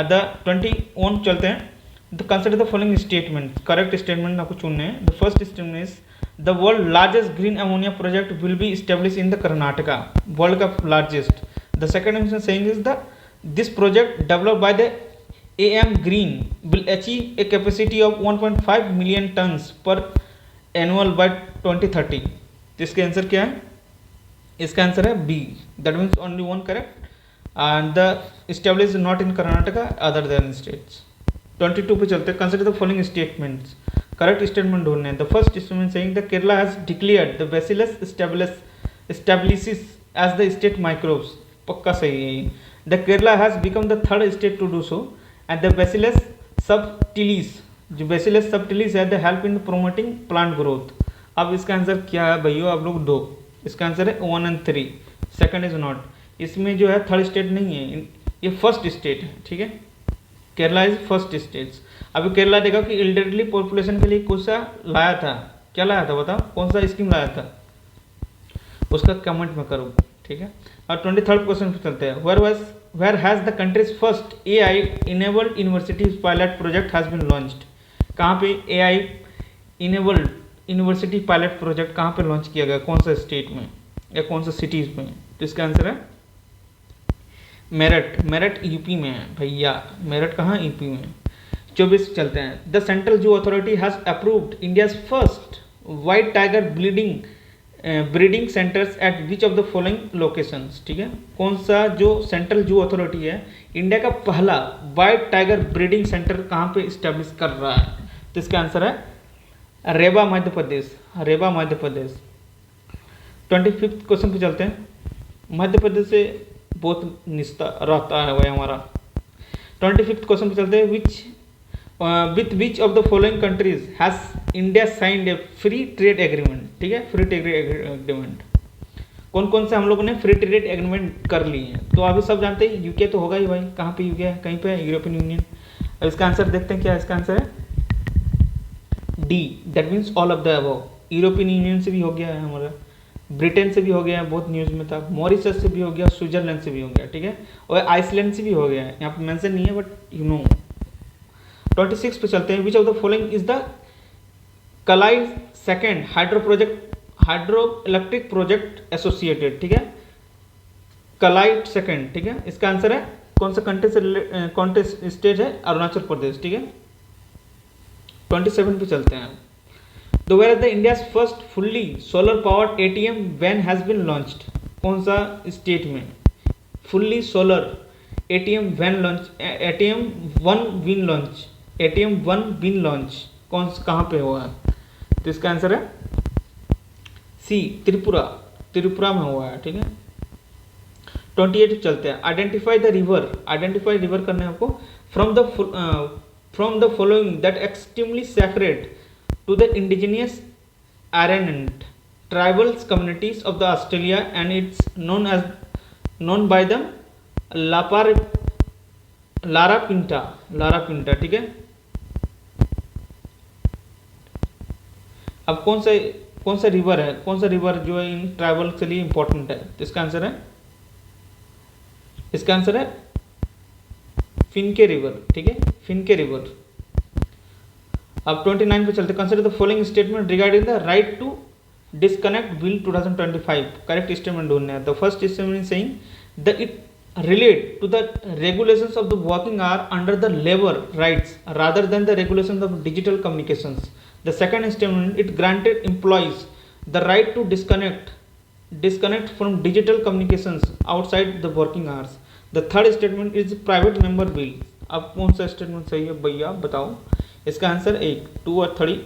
द 21 चलते हैं। The consider the following statement, correct statement आपको चुनने हैं। The first statement is the world largest green ammonia project will be establish in the Karnataka, world का largest. The second saying is the this project developed by the AM Green will achieve a capacity of 1.5 million tons per annual by 2030। तो इसका answer क्या है? इसका answer है B। That means only one correct and the established not in Karnataka other than states। 22 पे चलते हैं। Consider the following statements, correct statement ढूंढने हैं। The first statement saying the Kerala has declared the bacillus establishes as the state microbes. पक्का सही है ये। The Kerala has become the third state to do so and the bacillus subtilis, जो bacillus subtilis है the help in promoting plant growth. अब इसका answer क्या है भैया आप लोग दो? इसका आंसर है 1 and 3, सेकंड इज नॉट। इसमें जो है थर्ड स्टेट नहीं है, ये फर्स्ट स्टेट है। ठीक है, केरला इज फर्स्ट स्टेट्स। अभी केरला देखा कि एल्डरली पॉपुलेशन के लिए कुछ सा लाया था, क्या लाया था बताओ, कौन सा स्कीम लाया था, उसका कमेंट में करो, ठीक है। और 23rd क्वेश्चन पे चलते हैं। Where has the countries first AI enabled university pilot project has been launched. कहाँ पे AI enabled university pilot project कहाँ पे लॉन्च किया गया, कौन सा स्टेट में या कौन सा सिटीज में। तो इसका आंसर है मेरठ। मेरठ यूपी में है भैया, मेरठ कहाँ, यूपी में। 24 चलते हैं। The central zoo authority has approved India's first white tiger breeding centres eight which of the following locations, ठीक है। कौन सा जो सेंट्रल जू अथॉरिटी है, इंडिया का पहला व्हाइट टाइगर ब्रीडिंग सेंटर कहाँ पे इस्टेब्लिश कर रहा है। तो इसका आंसर है रेवा मध्य प्रदेश, रेवा मध्य प्रदेश। 25th क्वेश्चन पे चलते हैं। मध्य प्रदेश से बहुत निस्ता रहता है वह हमारा। 25th क्वेश्चन पे चलते हैं। With which of the following countries has India signed A free trade agreement, ठीक है, फ्री ट्रेड एग्रीमेंट। कौन कौन से हम लोगों ने फ्री ट्रेड एग्रीमेंट कर लिए हैं। तो अभी सब जानते हैं यूके तो होगा ही भाई, कहाँ पे यूके है, कहीं पे है, यूरोपियन यूनियन। अब इसका आंसर देखते हैं, क्या इसका आंसर है D, that means all of the above. European union से भी हो गया है हमारा, ब्रिटेन से भी हो गया है, बहुत न्यूज़ में था, मॉरिशस से भी हो गया, स्विट्जरलैंड से भी हो गया, ठीक है, और आइसलैंड से भी हो गया है, यहाँ पे मेंशन नहीं है बट यू नो। 26 पे चलते हैं। Which of the following is the Kalai second hydro electric project associated, ठीक है, कलाइट सेकेंड, ठीक है। इसका आंसर है कौन सा कंट्री से, कौन सा स्टेट है, अरुणाचल प्रदेश, ठीक है। 27 पे चलते हैं। तो where the India's first fully solar powered ATM van has been launched, कौन सा स्टेट में fully solar ATM van launch, ATM van been launch, कौन सा कहाँ पे हुआ है। तो इसका आंसर है सी, त्रिपुरा, त्रिपुरा में हुआ है, ठीक है। 28 चलते हैं। Identify the river, identify river करने आपको। From the following that extremely sacred to the indigenous Aryan tribals communities of the Australia and it's known by them Lara पिंटा, ठीक है। अब कौन सा रिवर है, कौन सा रिवर जो है इन ट्राइबल के लिए इंपॉर्टेंट है। तो इसका आंसर है फिनके रिवर, ठीक है, फिनके रिवर। अब 29 पे चलते। Consider the following statement regarding the right to disconnect bill 2025, correct statement ढूंढना है। The first statement is saying the it relate to the regulations of the working hour under the labor rights rather than the regulations of digital communications. The second statement, it granted employees the right to disconnect from digital communications outside the working hours. The third statement is private member bill. अब कौन सा statement सही है भैया बताओ। इसका answer 1, 2 और 3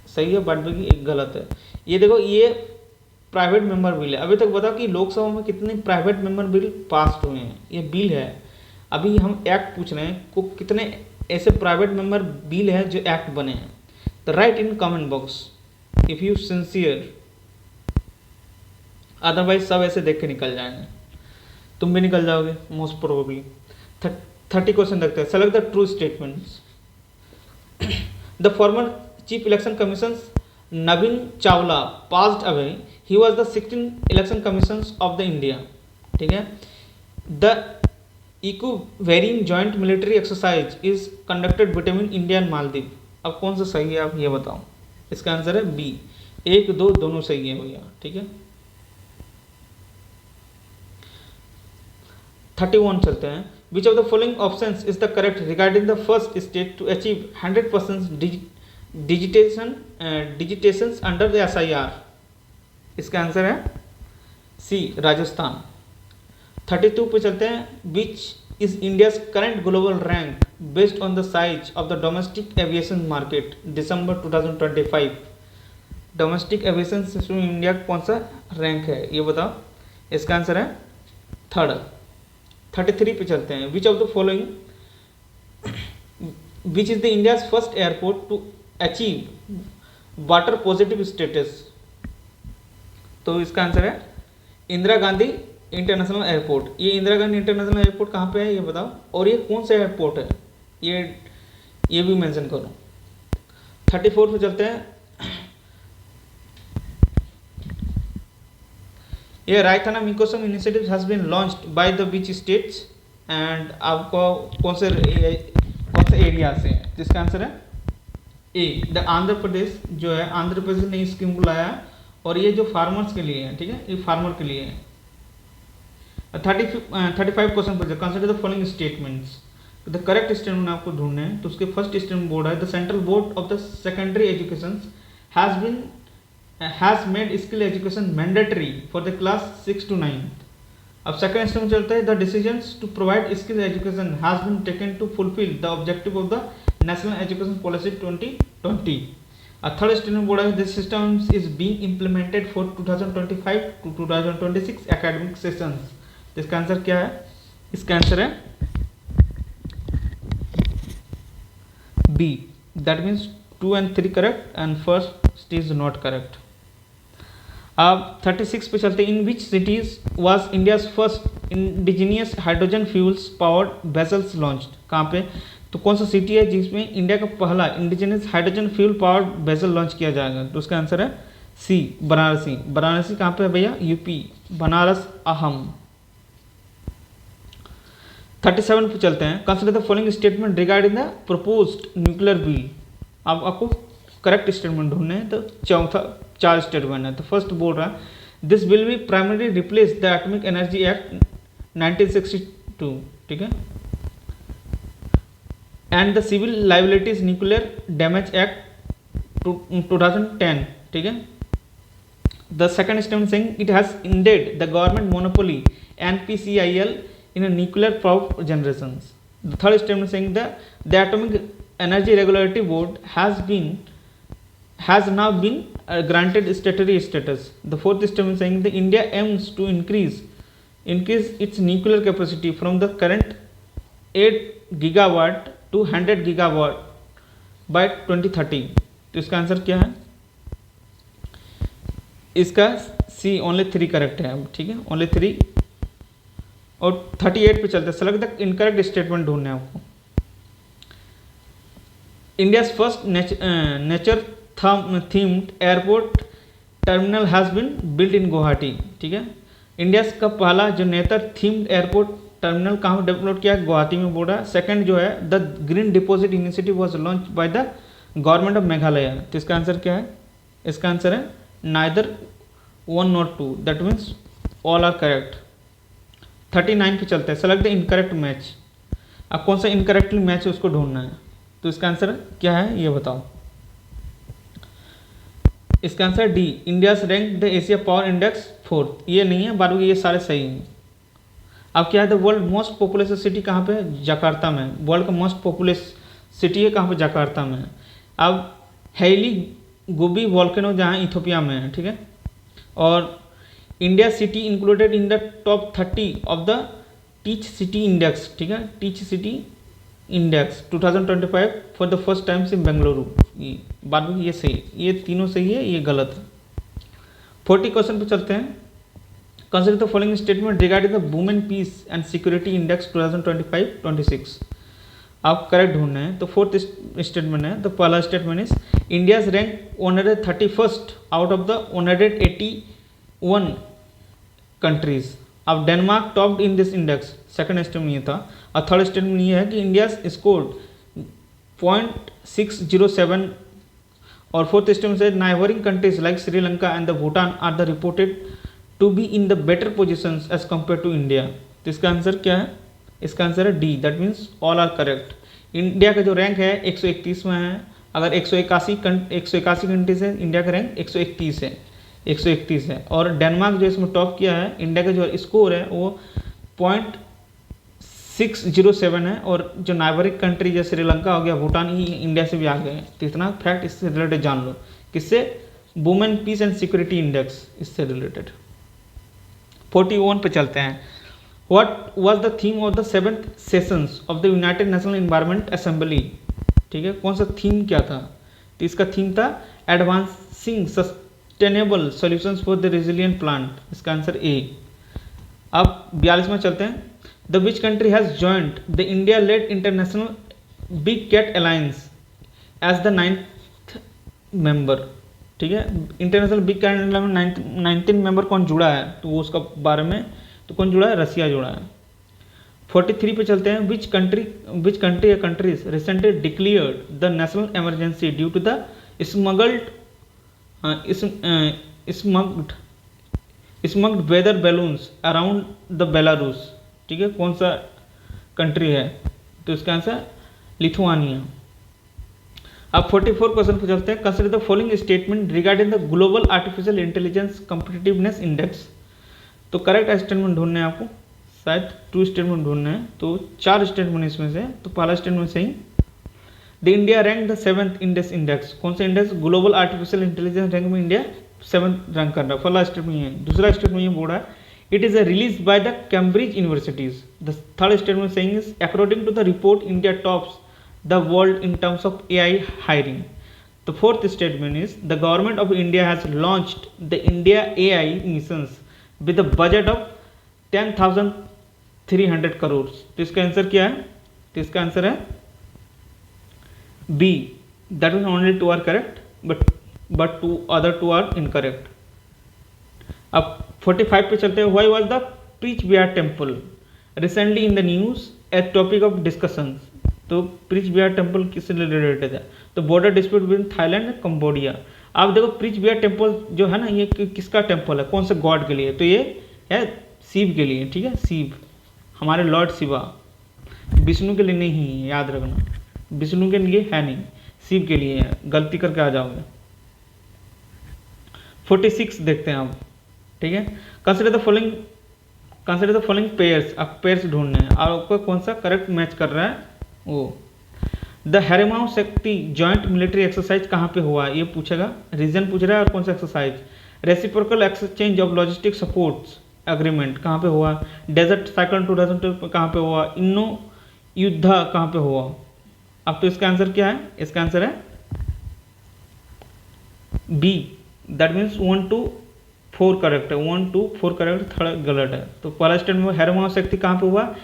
सही है, बाद बाकी 1 गलत है। ये देखो, ये प्राइवेट मेंबर बिल है। अभी तक बताओ कि लोकसभा में कितने प्राइवेट मेंबर बिल पास हुए हैं, ये बिल है। अभी हम एक्ट पूछ रहे हैं को कितने ऐसे प्राइवेट मेंबर बिल है जो एक्ट बने हैं। तो right in comment box if you sincere, otherwise सब ऐसे देख के निकल जाएंगे, तुम भी निकल जाओगे मोस्ट प्रोबेबली। 30 क्वेश्चन देखते हैं। Select the true statements. The former chief election commission Navin Chawla passed away. He was the 16th election commissions of the India. ठीक है। The eco-varying joint military exercise is conducted between India and Maldives. अब कौन सा सही है आप ये बताओ। इसका आंसर है बी, 1, 2 दोनों सही है भैया, ठीक है। 31 चलते हैं। Which of the following options is the correct regarding the first state to achieve 100% digitisations under the SIR? इसका आंसर है सी, राजस्थान। 32 पे चलते हैं। Which is India's current global rank based on the size of the domestic aviation market December 2025? Domestic aviation system में India का कौन सा rank है ये बताओ। इसका आंसर है 3rd। 33 पे चलते हैं। Which of the following which is the India's first airport to achieve water positive status? तो इसका आंसर है इंदिरा गांधी इंटरनेशनल एयरपोर्ट। ये इंदिरा गांधी इंटरनेशनल एयरपोर्ट कहाँ पे है ये बताओ, और ये कौन सा एयरपोर्ट है ये भी मेंशन करो। 34 पे चलते हैं। ये Raithana ecosystem initiative has been launched by the which states, and आपको कौन से एरिया से है, जिसका आंसर है ए, द आंध्र प्रदेश जो है, आंध्र प्रदेश ने स्कीम को लाया, और ये जो फार्मर्स के लिए है, ठीक है, ये फार्मर के लिए है। 35 क्वेश्चन पर consider the following statements. The correct statement आपको ढूंढने हैं, तो उसके फर्स्ट स्टेटमेंट बोर्ड है the central board of the secondary education has made skill education mandatory for the class 6 to 9। अब सेकंड स्टेटमेंट चलता है the decisions to provide skill education has been taken to fulfil the objective of the national education policy 2020। Third statement बोर्ड है this system is being implemented for 2025 to 2026 academic sessions. इसका answer क्या है? इसका answer है B, that means 2 and 3 correct and first is not correct. अब 36 पे चलते हैं। In which cities was India's first indigenous hydrogen fuels powered vessels launched. कहाँ पे? तो कौन सा सिटी है जिसमें इंडिया का पहला indigenous hydrogen fuel powered vessel launch किया जाएगा? तो उसका आंसर है सी, बनारसी। बनारसी कहाँ पे है भैया? यूपी, बनारस अहम। 37 पे चलते हैं। Consider the following statement regarding the proposed nuclear bill. अब आपको करेक्ट स्टेटमेंट ढूंढने हैं, तो चौथा 4 स्टेटमेंट है। तो फर्स्ट बोल रहा है this will be primary replace the atomic energy act 1962, ठीक है, and the civil liabilities nuclear damage act 2010, ठीक है। The second statement saying it has ended the government monopoly NPCIL in a nuclear power generations. The third statement saying that the Atomic Energy Regulatory Board has now been granted statutory status. The fourth statement saying that India aims to increase its nuclear capacity from the current 8 gigawatt to 100 gigawatt by 2030. तो इसका answer क्या है? इसका सी, only 3 correct है। अब ठीक है, only 3। और 38 पे चलते हैं। सेलेक्ट द इनकरेक्ट स्टेटमेंट ढूंढने हैं आपको। India's first nature themed airport terminal has been built in Guwahati, ठीक है। इंडिया का पहला जो नेचर थीम्ड एयरपोर्ट टर्मिनल कहाँ डेवलप किया? गुवाहाटी में बोल रहा है। सेकंड जो है the green deposit initiative was launch by the government of Meghalaya. तो इसका आंसर क्या है? इसका आंसर है neither 1 nor 2, that means all are correct. 39 पे चलते हैं। Select the incorrect match. अब कौन सा इनकरेक्टली मैच है उसको ढूंढना है। तो इसका आंसर क्या है ये बताओ। इसका answer D, India's rank the Asia power index 4th। ये नहीं है, बाकी ये सारे सही हैं। अब क्या है the world most populated city कहाँ पे? जकार्ता में। वर्ल्ड का मोस्ट पॉपुलेटेड सिटी है कहाँ पे? जकार्ता में। अब हैली गोबी वॉल्केनो जहाँ इथियोपिया में है, ठीक है। और India city included in the top 30 of the teach city index, ठीक है, teach city index 2025 for the first time इन बेंगलुरु। बाद में ये सही, ये तीनों सही है, ये गलत है। 40 क्वेश्चन पे चलते हैं। Consider the following statement regarding the women peace and security index 2025-26। आप करेक्ट ढूंढना है। तो 4th स्टेटमेंट है। तो पहला statement is India's rank 131st out of the 181 countries. अब Denmark topped in this index. Second statement ये था। और थर्ड स्टेटमेंट ये है कि इंडिया स्कोर्ड 0.607। और फोर्थ स्टेटमेंट से neighbouring countries like Sri Lanka and the Bhutan are the reported to be in the better position as compare to India. तो इसका आंसर क्या है? इसका आंसर है D, that means all are correct. India का जो रैंक है 131 में है। अगर 181 कंट्रीज है, इंडिया का रैंक 131 है, 131 है। और डेनमार्क जो इसमें टॉप किया है, इंडिया का जो स्कोर है वो 0.607 है। और जो नाइबरिक कंट्री जैसे श्रीलंका हो गया, भूटान, ही इंडिया से भी आगे है। तो इतना फैक्ट इससे रिलेटेड जान लो। किससे? Women peace and security index, इससे रिलेटेड। 41 पे चलते हैं। What was the theme of the 7th sessions of the united national environment assembly, ठीक है। कौन सा थीम क्या था? तो इसका थीम था advancing sustainable solutions for the resilient plant. इसका आंसर ए। अब 42 में चलते हैं। The which country has joined the India led international big cat alliance as the 9th member, ठीक है। इंटरनेशनल बिग कैट अलायंस में 19 मेंबर कौन जुड़ा है, तो वो उसका बारे में, तो कौन जुड़ा है, रसिया जुड़ा है। 43 पे चलते हैं, विच कंट्री या countries recently declared the national emergency due to the smuggled weather balloons around the Belarus, ठीक है। कौन सा कंट्री है, तो इसका आंसर लिथुआनिया। अब 44 क्वेश्चन पे चलते हैं, consider the following statement regarding the global artificial intelligence competitiveness index. तो करेक्ट स्टेटमेंट ढूंढने हैं आपको, शायद 2 स्टेटमेंट ढूंढने हैं, तो 4 स्टेटमेंट इसमें से। तो पहला स्टेटमेंट सही, the India rank the 7th in this index. कौन सा index, global artificial intelligence rank में इंडिया 7th रैंक कर रहा है, पहला स्टेटमेंट ये है। दूसरा स्टेटमेंट ये बोल रहा है it is release by the Cambridge universities. The third statement saying is according to the report India tops the world in terms of AI hiring. The fourth statement is the government of India has launched the India AI missions with a budget of 10,300 crores। तो इसका answer क्या है, तो इसका answer है B, that mean only 2 are correct but 2 other 2 are incorrect. अब 45 पे चलते हैं, why was the Preah Vihear temple recently in the news as topic of discussion. तो प्रीच बिहार टेम्पल किससे रिलेटेड है, तो border dispute between Thailand and Cambodia. आप देखो प्रीच बिहार टेम्पल जो है ना, ये किसका टेम्पल है, कौन से गॉड के लिए, तो ये है शिव के लिए, ठीक है। शिव हमारे लॉर्ड शिवा, विष्णु के लिए नहीं है, याद रखना, विष्णु के लिए है नहीं, शिव के लिए है, गलती करके आ जाओगे। 46 देखते हैं आप, ठीक है। कंसिडर द फॉलोइंग पेयर्स, आप पेयर्स ढूंढने हैं और आपको कौन सा करेक्ट मैच कर रहा है वो। द हरेमाओ शक्ति जॉइंट मिलिट्री एक्सरसाइज कहाँ पे हुआ, ये पूछेगा, रीजन पूछ रहा है और कौन सा exercise. Reciprocal exchange of logistic supports agreement कहाँ पे हुआ, डेजर्ट साइक्लोन 2002 कहाँ पे हुआ, इन्नो युद्धा कहाँ पे हुआ। अब तो इसका आंसर क्या है, इसका आंसर है B, that means 1 to 4 correct है, 1 to 4 करेक्ट, थर्ड गलत है। तो पहला स्टेटमेंट में हरेमाओ शक्ति कहाँ पे हुआ,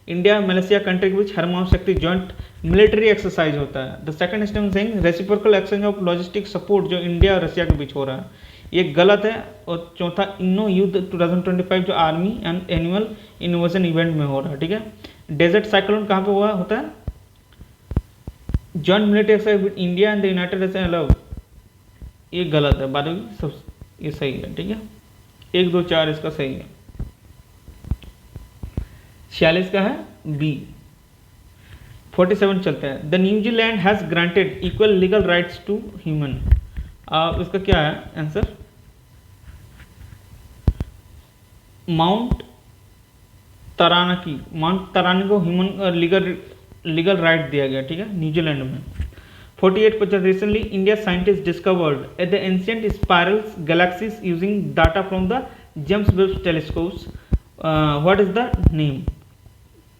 इंडिया मलेशिया कंट्री के बीच हरेमाओ शक्ति जॉइंट मिलिट्री एक्सरसाइज होता है। The second statement saying reciprocal exchange of logistic support जो इंडिया और रशिया के बीच हो रहा है, ये गलत है। और चौथा इन्नो युद्ध 2025 जो army and annual innovation event में हो रहा है, ठीक है। डेजर्ट साइक्लोन कहाँ पे हुआ होता है, joint military exercise with India and the United states allow, ये गलत है, बाकी सब ये सही है, ठीक है। 1 2 4 इसका सही है। 46 का है बी। 47 चलते हैं, the New Zealand has granted equal legal rights to human. इसका क्या है आंसर, माउंट तरानी को ह्यूमन लीगल राइट दिया गया, ठीक है, न्यूजीलैंड में। 48 पर recently India scientist discovered at the ancient spirals galaxies using data from the James Webb telescopes, what is the name,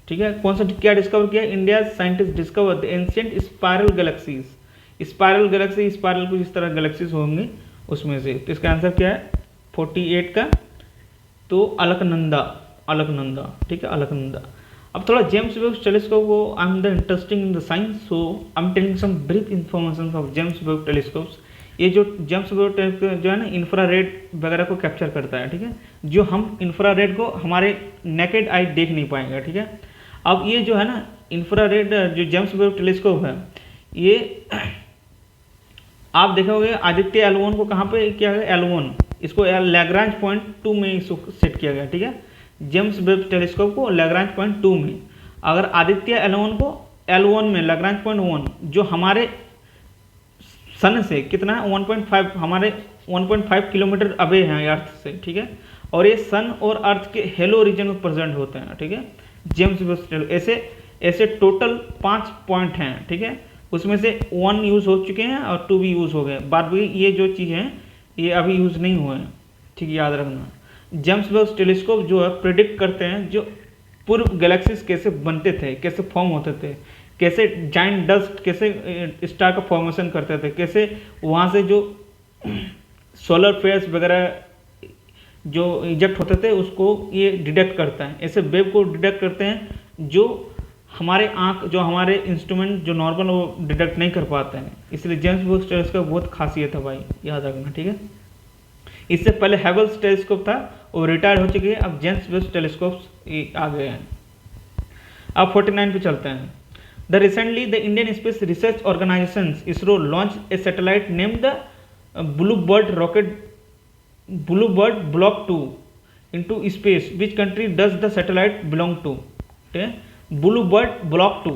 ठीक है। कौन सा क्या डिस्कवर किया, India scientist discover the ancient spiral galaxies. Spiral Galaxy, spiral कुछ इस तरह galaxies होंगे उसमें से, तो इसका आंसर क्या है 48 का, तो अलकनंदा, ठीक है, अलकनंदा। अब थोड़ा जेम्स वेब टेलीस्कोप को, I am the interesting in the science, so I am telling some brief information of James Webb telescopes. ये जो जेम्स वेब टेलीस्कोप जो है ना, इंफ्रारेड वगैरह को कैप्चर करता है, ठीक है, जो हम इंफ्रारेड को हमारे नेकेड आई देख नहीं पाएंगे, ठीक है। अब ये जो है ना इंफ्रारेड जो जेम्स वेब टेलीस्कोप है, ये आप देखोगे आदित्य L1 को कहाँ पे किया गया, L1 इसको लैग्रांज पॉइंट 2 में सेट किया गया, ठीक है। जेम्स वेब टेलीस्कोप को लैग्रांज पॉइंट 2 में, अगर आदित्य L1 को L1 में लैग्रांज पॉइंट 1 जो हमारे सन से कितना है 1.5, हमारे 1.5 किलोमीटर अवे हैं अर्थ से, ठीक है, और ये सन और अर्थ के हेलो रीजन में प्रेजेंट होते हैं, ठीक है। जेम्स वेब ऐसे टोटल 5 पॉइंट हैं, ठीक है, उसमें से 1 यूज़ हो चुके हैं और 2 भी यूज़ हो गए, बाद में ये जो चीज़ हैं ये अभी यूज़ नहीं हुए हैं, ठीक है, याद रखना। जेम्स वेब टेलीस्कोप जो है प्रेडिक्ट करते हैं जो पूर्व गैलेक्सीज कैसे बनते थे, कैसे फॉर्म होते थे, कैसे जाइंट डस्ट कैसे स्टार का फॉर्मेशन करते थे, कैसे वहाँ से जो सोलर फ्लेयर्स वगैरह जो इजेक्ट होते थे उसको ये डिटेक्ट करता है। ऐसे वेव को डिटेक्ट करते हैं जो हमारे आँख जो हमारे इंस्ट्रूमेंट जो नॉर्मल वो डिटेक्ट नहीं कर पाते हैं, इसलिए जेम्स वेब टेलीस्कोप बहुत खासियत है भाई, याद रखना, ठीक है। इससे पहले हेबल्स टेलीस्कोप था, वो रिटायर हो चुकी है, अब जेम्स वेब टेलीस्कोप आ गए हैं। अब 49 पे चलते हैं। The recently the Indian space research organisation ISRO launch a satellite name the bluebird block 2 into space. Which country does the satellite belong to? ठीक है, ब्लूबर्ड ब्लॉक 2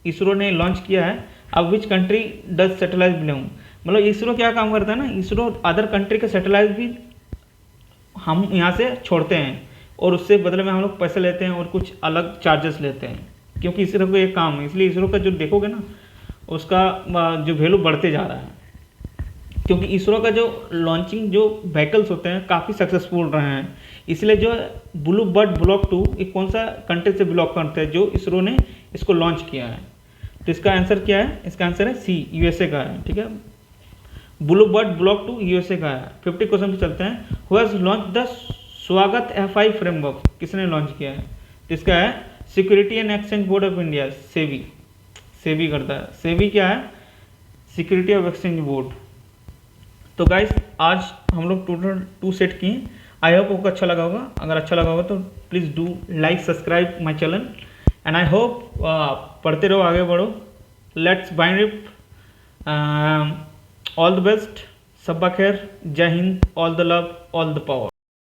इसरो ने लॉन्च किया है। अब which country does satellite belong, मतलब इसरो क्या काम करता है ना, इसरो अदर कंट्री के सैटेलाइट भी हम यहाँ से छोड़ते हैं और उससे बदले में हम लोग पैसे लेते हैं और कुछ अलग चार्जेस लेते हैं, क्योंकि इसरो का एक काम है। इसलिए इसरो का जो देखोगे ना, उसका जो वैल्यू बढ़ते जा रहा है, क्योंकि इसरो का जो लॉन्चिंग जो व्हीकल्स होते हैं काफ़ी सक्सेसफुल रहे हैं। इसलिए जो ब्लूबर्ड ब्लॉक 2 ये कौन सा कंट्री से बिलोंग करते हैं जो इसरो ने इसको लॉन्च किया है, तो इसका आंसर क्या है, इसका आंसर है सी, यूएसए का है, ठीक है। ब्लूबर्ड ब्लॉक 2 यूएसए का है। 50 क्वेश्चन पे चलते हैं। हु हैज लॉन्च द स्वागत FI फ्रेमवर्क, किसने लॉन्च किया है, तो इसका है security and exchange board of India, SEBI करता है। सेबी क्या है, सिक्योरिटी ऑफ एक्सचेंज बोर्ड। तो गाइस आज हम लोग टोटल 2 सेट किए। आई होप आपको अच्छा लगा होगा। अगर अच्छा लगा होगा तो please do like subscribe my channel and I hope पढ़ते रहो, आगे बढ़ो। Let's bind it. All the best, सब्बा खैर, जय हिंद, all the love, all the power.